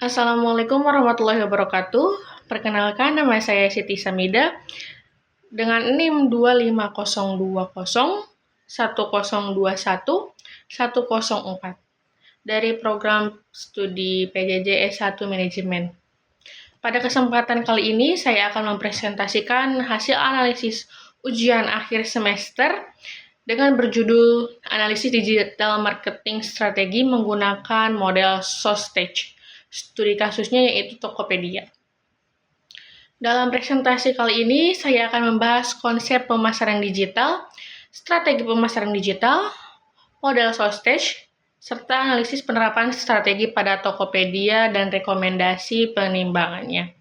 Assalamualaikum warahmatullahi wabarakatuh. Perkenalkan, nama saya Siti Samida dengan NIM 25020 1021 104 dari program studi PJJ S1 Manajemen. Pada kesempatan kali ini, saya akan mempresentasikan hasil analisis ujian akhir semester dengan berjudul Analisis Digital Marketing Strategi menggunakan model SOSTEJ. Studi kasusnya yaitu Tokopedia. Dalam presentasi kali ini, saya akan membahas konsep pemasaran digital, strategi pemasaran digital, model SOSTEJ, serta analisis penerapan strategi pada Tokopedia dan rekomendasi penimbangannya.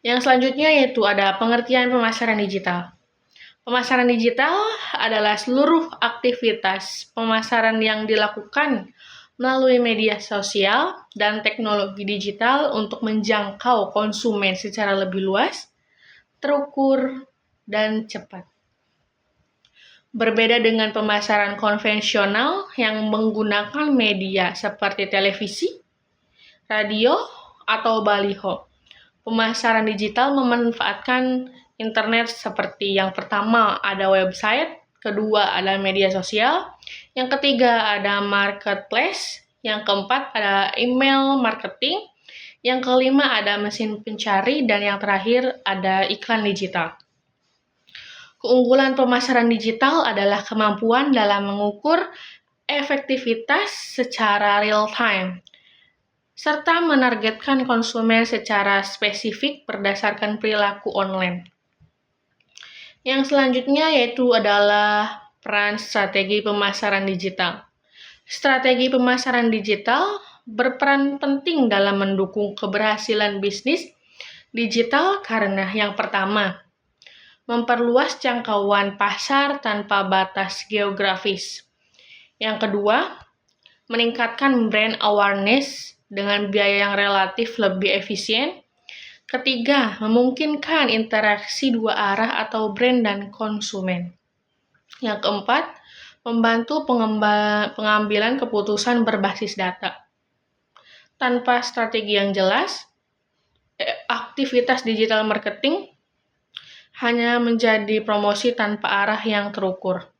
Yang selanjutnya yaitu ada pengertian pemasaran digital. Pemasaran digital adalah seluruh aktivitas pemasaran yang dilakukan melalui media sosial dan teknologi digital untuk menjangkau konsumen secara lebih luas, terukur, dan cepat. Berbeda dengan pemasaran konvensional yang menggunakan media seperti televisi, radio, atau baliho. Pemasaran digital memanfaatkan internet seperti yang pertama ada website, kedua ada media sosial, yang ketiga ada marketplace, yang keempat ada email marketing, yang kelima ada mesin pencari, dan yang terakhir ada iklan digital. Keunggulan pemasaran digital adalah kemampuan dalam mengukur efektivitas secara real time, serta menargetkan konsumen secara spesifik berdasarkan perilaku online. Yang selanjutnya yaitu adalah peran strategi pemasaran digital. Strategi pemasaran digital berperan penting dalam mendukung keberhasilan bisnis digital karena yang pertama, memperluas jangkauan pasar tanpa batas geografis. Yang kedua, meningkatkan brand awareness dengan biaya yang relatif lebih efisien. Ketiga, memungkinkan interaksi dua arah atau brand dan konsumen. Yang keempat, membantu pengambilan keputusan berbasis data. Tanpa strategi yang jelas, aktivitas digital marketing hanya menjadi promosi tanpa arah yang terukur.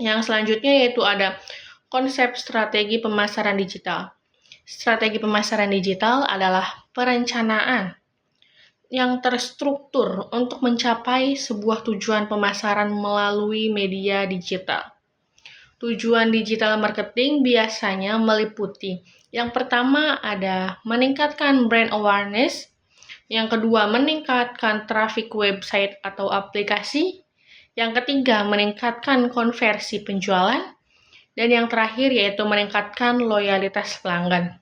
Yang selanjutnya yaitu ada konsep strategi pemasaran digital. Strategi pemasaran digital adalah perencanaan yang terstruktur untuk mencapai sebuah tujuan pemasaran melalui media digital. Tujuan digital marketing biasanya meliputi yang pertama ada meningkatkan brand awareness, yang kedua meningkatkan traffic website atau aplikasi, yang ketiga meningkatkan konversi penjualan, dan yang terakhir yaitu meningkatkan loyalitas pelanggan.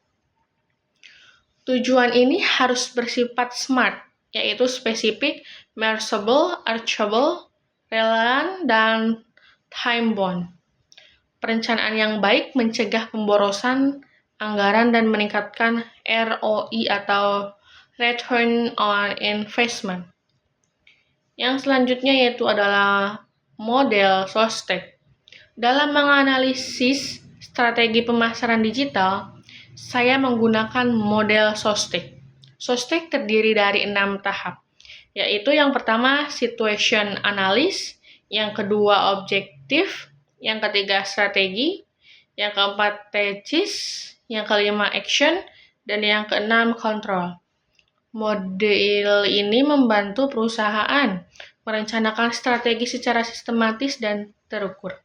Tujuan ini harus bersifat SMART, yaitu spesifik, measurable, achievable, relevant, dan time-bound. Perencanaan yang baik mencegah pemborosan anggaran dan meningkatkan ROI atau Return on Investment. Yang selanjutnya yaitu adalah model SOSTEJ. Dalam menganalisis strategi pemasaran digital, saya menggunakan model SOSTEJ. SOSTEJ terdiri dari 6 tahap, yaitu yang pertama situation analysis, yang kedua objektif, yang ketiga strategi, yang keempat thesis, yang kelima action, dan yang keenam control. Model ini membantu perusahaan merencanakan strategi secara sistematis dan terukur.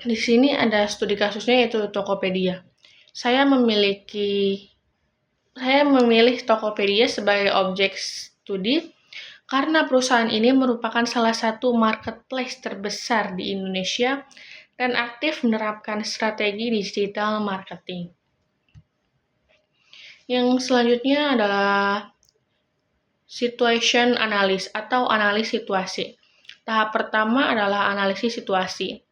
Di sini ada studi kasusnya yaitu Tokopedia. Saya memilih Tokopedia sebagai objek studi karena perusahaan ini merupakan salah satu marketplace terbesar di Indonesia dan aktif menerapkan strategi digital marketing. Yang selanjutnya adalah situation analysis atau analis situasi. Tahap pertama adalah analisis situasi.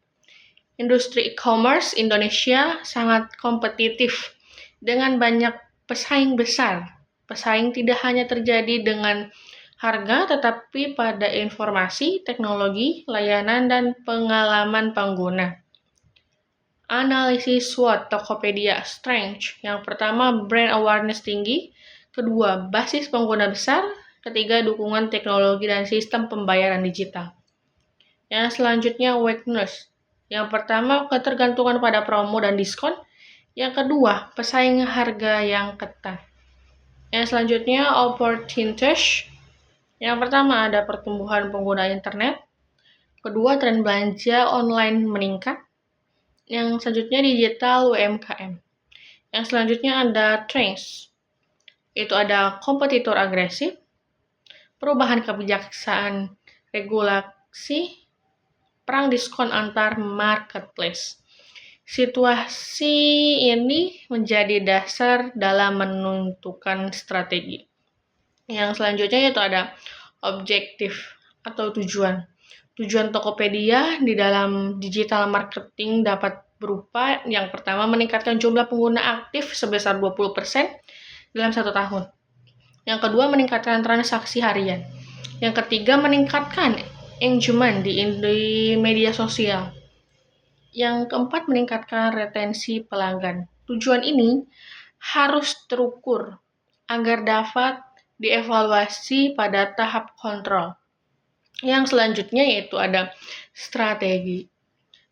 Industri e-commerce Indonesia sangat kompetitif dengan banyak pesaing besar. Pesaing tidak hanya terjadi dengan harga, tetapi pada informasi, teknologi, layanan, dan pengalaman pengguna. Analisis SWOT Tokopedia Strength. Yang pertama, brand awareness tinggi. Kedua, basis pengguna besar. Ketiga, dukungan teknologi dan sistem pembayaran digital. Yang selanjutnya, weakness. Yang pertama, ketergantungan pada promo dan diskon. Yang kedua, pesaing harga yang ketat. Yang selanjutnya, opportunities. Yang pertama, ada pertumbuhan pengguna internet. Kedua, tren belanja online meningkat. Yang selanjutnya, digital UMKM. Yang selanjutnya ada trends. Itu ada kompetitor agresif, perubahan kebijaksanaan regulasi, perang diskon antar marketplace. Situasi ini menjadi dasar dalam menentukan strategi. Yang selanjutnya yaitu ada objektif atau tujuan. Tujuan Tokopedia di dalam digital marketing dapat berupa yang pertama meningkatkan jumlah pengguna aktif sebesar 20% dalam 1 tahun. Yang kedua meningkatkan transaksi harian. Yang ketiga meningkatkan engagement di media sosial. Yang keempat meningkatkan retensi pelanggan. Tujuan ini harus terukur agar dapat dievaluasi pada tahap kontrol. Yang selanjutnya yaitu ada strategi.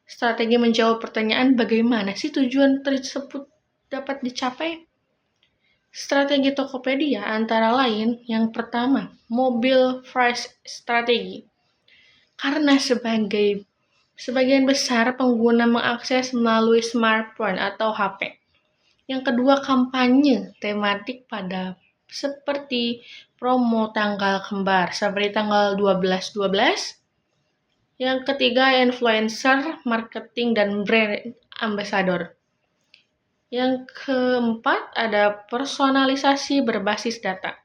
Strategi menjawab pertanyaan bagaimana sih tujuan tersebut dapat dicapai. Strategi Tokopedia antara lain yang pertama, mobile first strategi. Karena sebagian besar pengguna mengakses melalui smartphone atau HP. Yang kedua, kampanye tematik pada seperti promo tanggal kembar seperti tanggal 12/12. Yang ketiga, influencer marketing dan brand ambassador. Yang keempat, ada personalisasi berbasis data.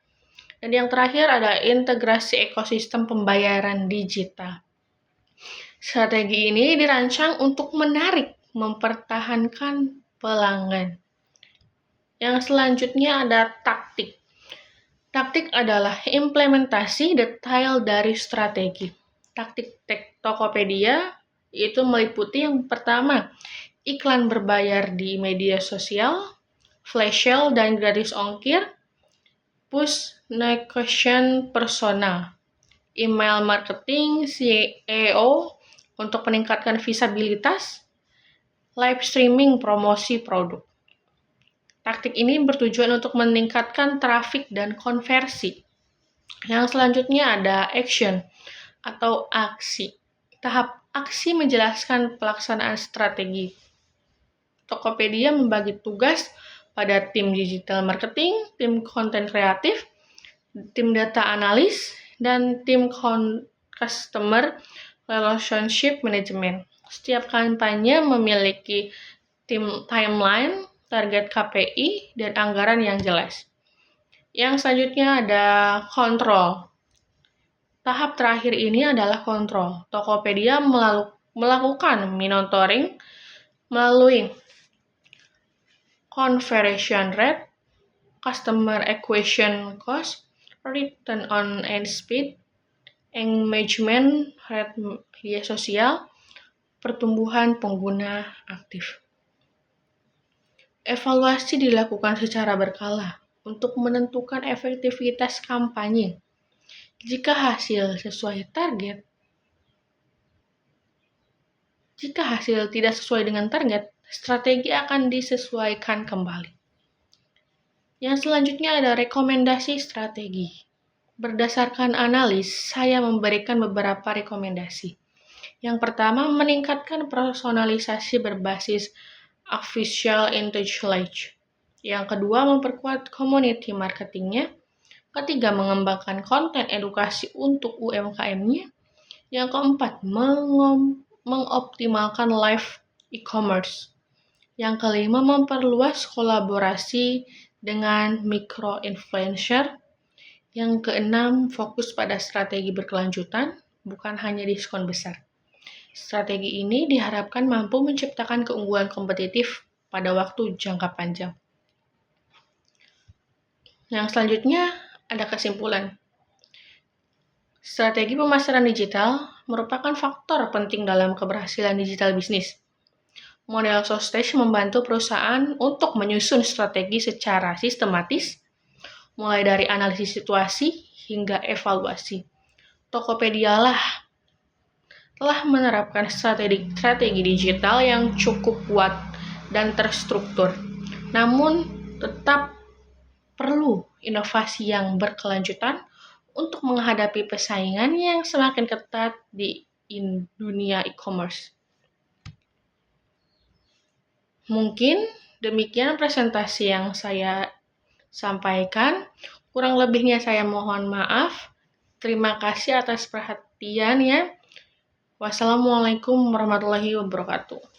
Dan yang terakhir ada integrasi ekosistem pembayaran digital. Strategi ini dirancang untuk menarik, mempertahankan pelanggan. Yang selanjutnya ada taktik. Taktik adalah implementasi detail dari strategi. Taktik Tokopedia itu meliputi yang pertama, iklan berbayar di media sosial, flash sale dan gratis ongkir, push notification personal, email marketing, SEO untuk meningkatkan visibilitas, live streaming promosi produk. Taktik ini bertujuan untuk meningkatkan trafik dan konversi. Yang selanjutnya ada action atau aksi. Tahap aksi menjelaskan pelaksanaan strategi. Tokopedia membagi tugas pada tim digital marketing, tim konten kreatif, tim data analis, dan tim customer relationship management. Setiap kampanye memiliki tim timeline, target KPI, dan anggaran yang jelas. Yang selanjutnya ada kontrol. Tahap terakhir ini adalah kontrol. Tokopedia melakukan monitoring melalui conversion rate, customer acquisition cost, return on ad spend, engagement rate media sosial, pertumbuhan pengguna aktif. Evaluasi dilakukan secara berkala untuk menentukan efektivitas kampanye. Jika hasil tidak sesuai dengan target, strategi akan disesuaikan kembali. Yang selanjutnya ada rekomendasi strategi. Berdasarkan analis, saya memberikan beberapa rekomendasi. Yang pertama, meningkatkan personalisasi berbasis artificial intelligence. Yang kedua, memperkuat community marketingnya. Ketiga, mengembangkan konten edukasi untuk UMKM-nya. Yang keempat, mengoptimalkan live e-commerce. Yang kelima, memperluas kolaborasi dengan micro-influencer. Yang keenam, fokus pada strategi berkelanjutan, bukan hanya diskon besar. Strategi ini diharapkan mampu menciptakan keunggulan kompetitif pada waktu jangka panjang. Yang selanjutnya ada kesimpulan. Strategi pemasaran digital merupakan faktor penting dalam keberhasilan digital bisnis. Model SoStage membantu perusahaan untuk menyusun strategi secara sistematis, mulai dari analisis situasi hingga evaluasi. Tokopedia lah telah menerapkan strategi digital yang cukup kuat dan terstruktur. Namun, tetap perlu inovasi yang berkelanjutan untuk menghadapi persaingan yang semakin ketat di dunia e-commerce. Mungkin demikian presentasi yang saya sampaikan. Kurang lebihnya saya mohon maaf. Terima kasih atas perhatiannya. Wassalamualaikum warahmatullahi wabarakatuh.